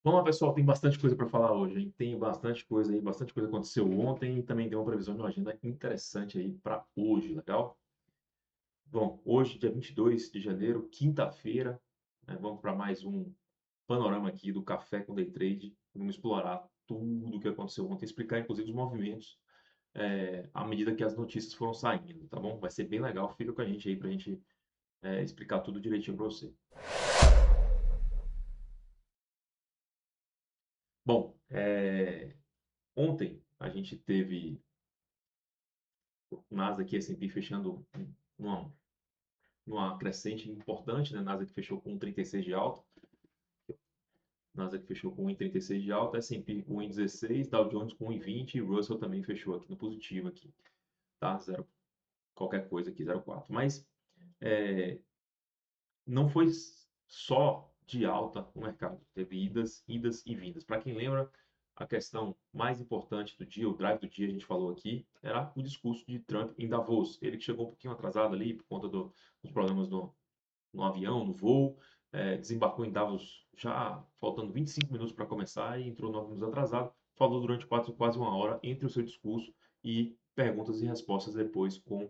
Vamos lá, pessoal, tem bastante coisa para falar hoje, hein? Tem bastante coisa aí, bastante coisa aconteceu ontem e também tem uma previsão de uma agenda interessante aí para hoje, legal? Bom, hoje, dia 22 de janeiro, quinta-feira, né, vamos para mais um panorama aqui do Café com Day Trade. Vamos explorar tudo o que aconteceu ontem, explicar inclusive os movimentos à medida que as notícias foram saindo, tá bom? Vai ser bem legal, fica com a gente aí para a gente explicar tudo direitinho para você. Bom, ontem a gente teve Nasdaq e S&P fechando numa, numa crescente importante, né? Nasdaq fechou com 1,36 de alta, Nasdaq fechou com 1,36 de alta, S&P com 1,16, Dow Jones com 1,20 e Russell também fechou aqui no positivo aqui, tá? Zero, qualquer coisa aqui, 0,4. Mas é, não foi só de alta o mercado, teve idas e vindas. Para quem lembra, a questão mais importante do dia, o drive do dia, a gente falou aqui, era o discurso de Trump em Davos. Ele que chegou um pouquinho atrasado ali por conta dos problemas no avião, no voo, desembarcou em Davos já faltando 25 minutos para começar e entrou 9 minutos atrasado. Falou durante quase uma hora entre o seu discurso e perguntas e respostas depois com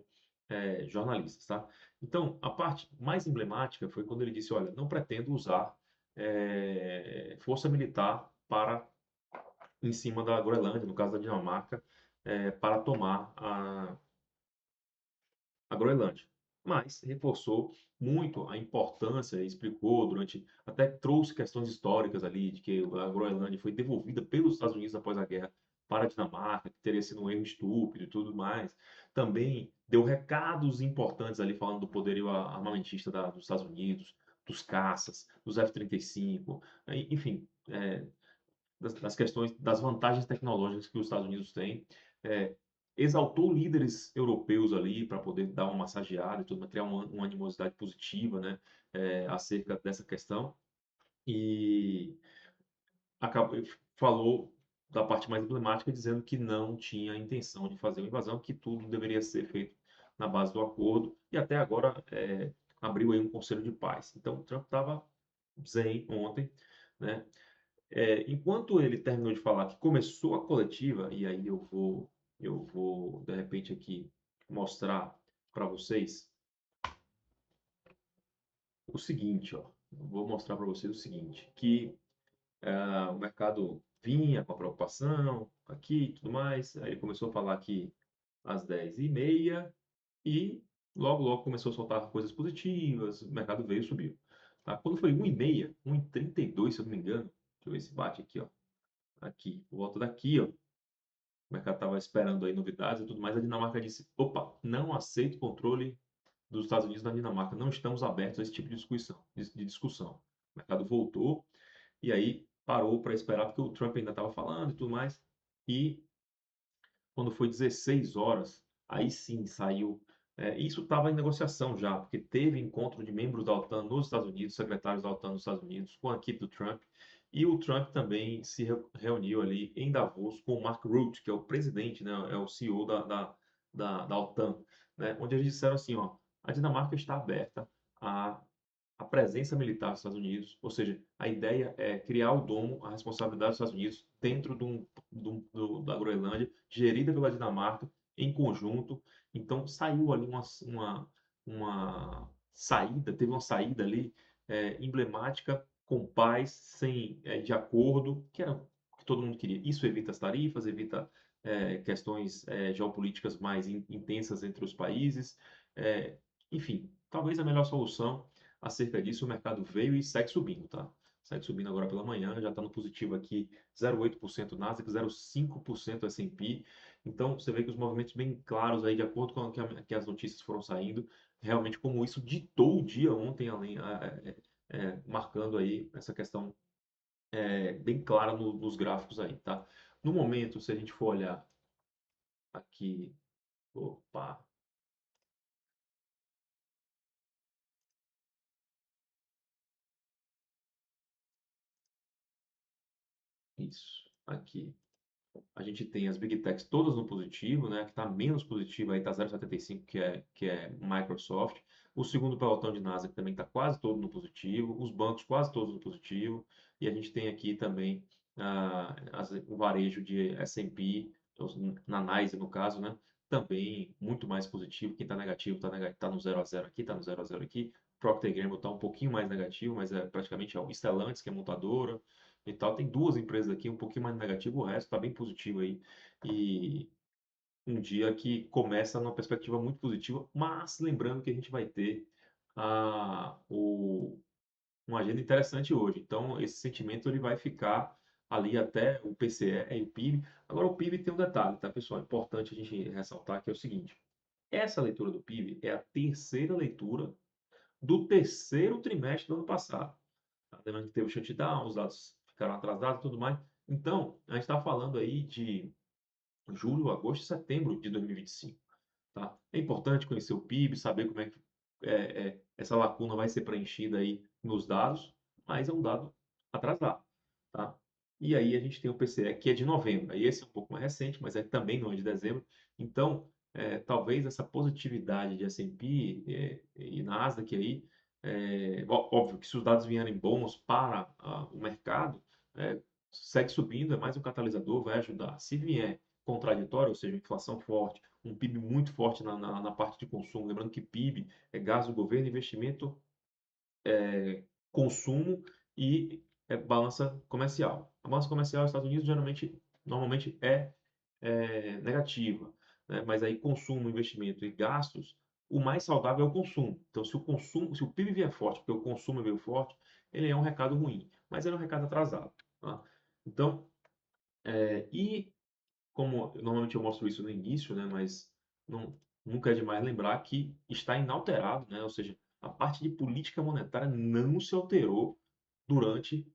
jornalistas, tá? Então, a parte mais emblemática foi quando ele disse: olha, não pretendo usar força militar para em cima da Groenlândia, no caso da Dinamarca, para tomar a Groenlândia. Mas reforçou muito a importância, explicou durante, até trouxe questões históricas ali, de que a Groenlândia foi devolvida pelos Estados Unidos após a guerra para a Dinamarca, que teria sido um erro estúpido e tudo mais. Também deu recados importantes ali, falando do poderio armamentista dos Estados Unidos, dos caças, dos F-35, enfim, das questões, das vantagens tecnológicas que os Estados Unidos têm. É, exaltou líderes europeus ali para poder dar uma massageada e tudo, criar uma animosidade positiva, né, acerca dessa questão. E acabou, falou da parte mais emblemática, dizendo que não tinha intenção de fazer uma invasão, que tudo deveria ser feito na base do acordo, e até agora abriu aí um conselho de paz. Então, o Trump estava zen ontem, né? Enquanto ele terminou de falar que começou a coletiva, e aí eu vou de repente aqui mostrar para vocês o seguinte, ó. Vou mostrar para vocês o seguinte, que o mercado vinha com a preocupação aqui e tudo mais, aí ele começou a falar aqui às 10h30 e logo começou a soltar coisas positivas, o mercado veio e subiu. Tá? Quando foi 1h30, 1h32, se eu não me engano, deixa eu ver se bate aqui, ó. Aqui, por volta daqui, ó. O mercado estava esperando aí novidades e tudo mais, a Dinamarca disse: opa, não aceito controle dos Estados Unidos na Dinamarca, não estamos abertos a esse tipo de discussão. O mercado voltou e aí parou para esperar, porque o Trump ainda estava falando e tudo mais. E quando foi 16 horas, aí sim saiu. Isso estava em negociação já, porque teve encontro de membros da OTAN nos Estados Unidos, secretários da OTAN nos Estados Unidos, com a equipe do Trump, e o Trump também se reuniu ali em Davos com o Mark Rutte, que é o presidente, né, é o CEO da OTAN, né, onde eles disseram assim, ó, a Dinamarca está aberta a a presença militar dos Estados Unidos, ou seja, a ideia é criar o domo, a responsabilidade dos Estados Unidos dentro da Groenlândia, gerida pela Dinamarca, em conjunto. Então, saiu ali uma saída, teve uma saída ali emblemática, com paz, de acordo, que era o que todo mundo queria. Isso evita as tarifas, evita questões geopolíticas mais intensas entre os países. É, enfim, talvez a melhor solução acerca disso, o mercado veio e segue subindo, tá? Segue subindo agora pela manhã, já está no positivo aqui, 0,8% Nasdaq, 0,5% S&P. Então, você vê que os movimentos bem claros aí, de acordo com que as notícias foram saindo, realmente como isso ditou o dia ontem, marcando aí essa questão bem clara nos gráficos aí, tá? No momento, se a gente for olhar aqui, opa, isso, aqui. A gente tem as Big Techs todas no positivo, né? Que está menos positivo aí, está 0,75, que é Microsoft. O segundo pelotão de Nasdaq também está quase todo no positivo, os bancos quase todos no positivo, e a gente tem aqui também o varejo de S&P, na NYSE no caso, né? Também muito mais positivo. Quem está negativo está no 0 a 0 aqui, está no 0 a 0 aqui. Procter Gamble está um pouquinho mais negativo, mas é praticamente o Stellantis, que é montadora e tal. Tem duas empresas aqui um pouquinho mais negativo, o resto está bem positivo aí. E um dia que começa numa perspectiva muito positiva, mas lembrando que a gente vai ter a, o, uma agenda interessante hoje. Então, esse sentimento ele vai ficar ali até o PCE e o PIB. Agora, o PIB tem um detalhe, tá, pessoal? É importante a gente ressaltar que é o seguinte: essa leitura do PIB é a terceira leitura do terceiro trimestre do ano passado. Tá? Lembrando que teve o shutdown, os dados ficaram atrasados e tudo mais. Então, a gente está falando aí de julho, agosto e setembro de 2025. Tá? É importante conhecer o PIB, saber como é que essa lacuna vai ser preenchida aí nos dados, mas é um dado atrasado. Tá? E aí a gente tem o PCE, que é de novembro. Aí esse é um pouco mais recente, mas também não é de dezembro. Então, talvez essa positividade de S&P e Nasdaq aí, óbvio que se os dados vierem bons para o mercado, segue subindo, é mais um catalisador, vai ajudar. Se vier contraditório, ou seja, inflação forte, um PIB muito forte na parte de consumo. Lembrando que PIB é gasto do governo, investimento, consumo e balança comercial. A balança comercial dos Estados Unidos normalmente é negativa, né? Mas aí consumo, investimento e gastos, o mais saudável é o consumo. Então, se o PIB vier forte, porque o consumo veio forte, ele é um recado ruim, mas ele é um recado atrasado. Tá? Então, e como normalmente eu mostro isso no início, né, mas nunca é demais lembrar que está inalterado, né, ou seja, a parte de política monetária não se alterou durante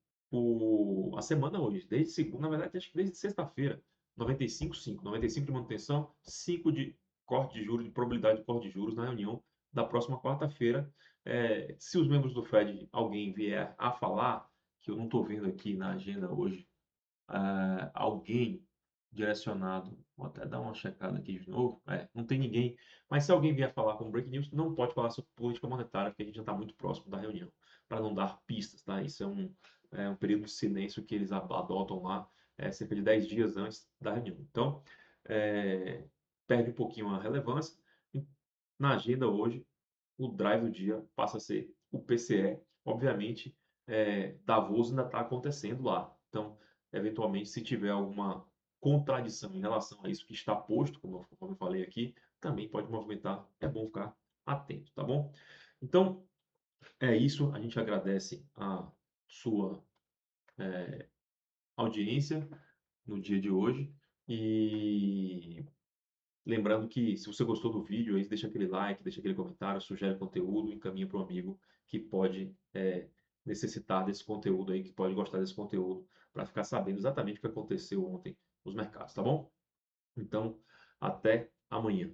a semana hoje, desde segunda, na verdade, acho que desde sexta-feira, 95, 5, 95 de manutenção, 5 de corte de juros, de probabilidade de corte de juros na reunião da próxima quarta-feira. Se os membros do Fed, alguém vier a falar, que eu não estou vendo aqui na agenda hoje, alguém direcionado, vou até dar uma checada aqui de novo, não tem ninguém, mas se alguém vier falar com break news, não pode falar sobre política monetária, porque a gente já está muito próximo da reunião, para não dar pistas, tá? Isso é um período de silêncio que eles adotam lá, cerca de 10 dias antes da reunião. Então, perde um pouquinho a relevância. Na agenda hoje, o drive do dia passa a ser o PCE. Obviamente, Davos ainda está acontecendo lá. Então, eventualmente, se tiver alguma contradição em relação a isso que está posto, como eu falei aqui, também pode movimentar. É bom ficar atento, tá bom? Então, é isso. A gente agradece a sua audiência no dia de hoje e lembrando que se você gostou do vídeo, aí deixa aquele like, deixa aquele comentário, sugere conteúdo, encaminha para um amigo que pode necessitar desse conteúdo aí, que pode gostar desse conteúdo, para ficar sabendo exatamente o que aconteceu ontem nos mercados, tá bom? Então, até amanhã.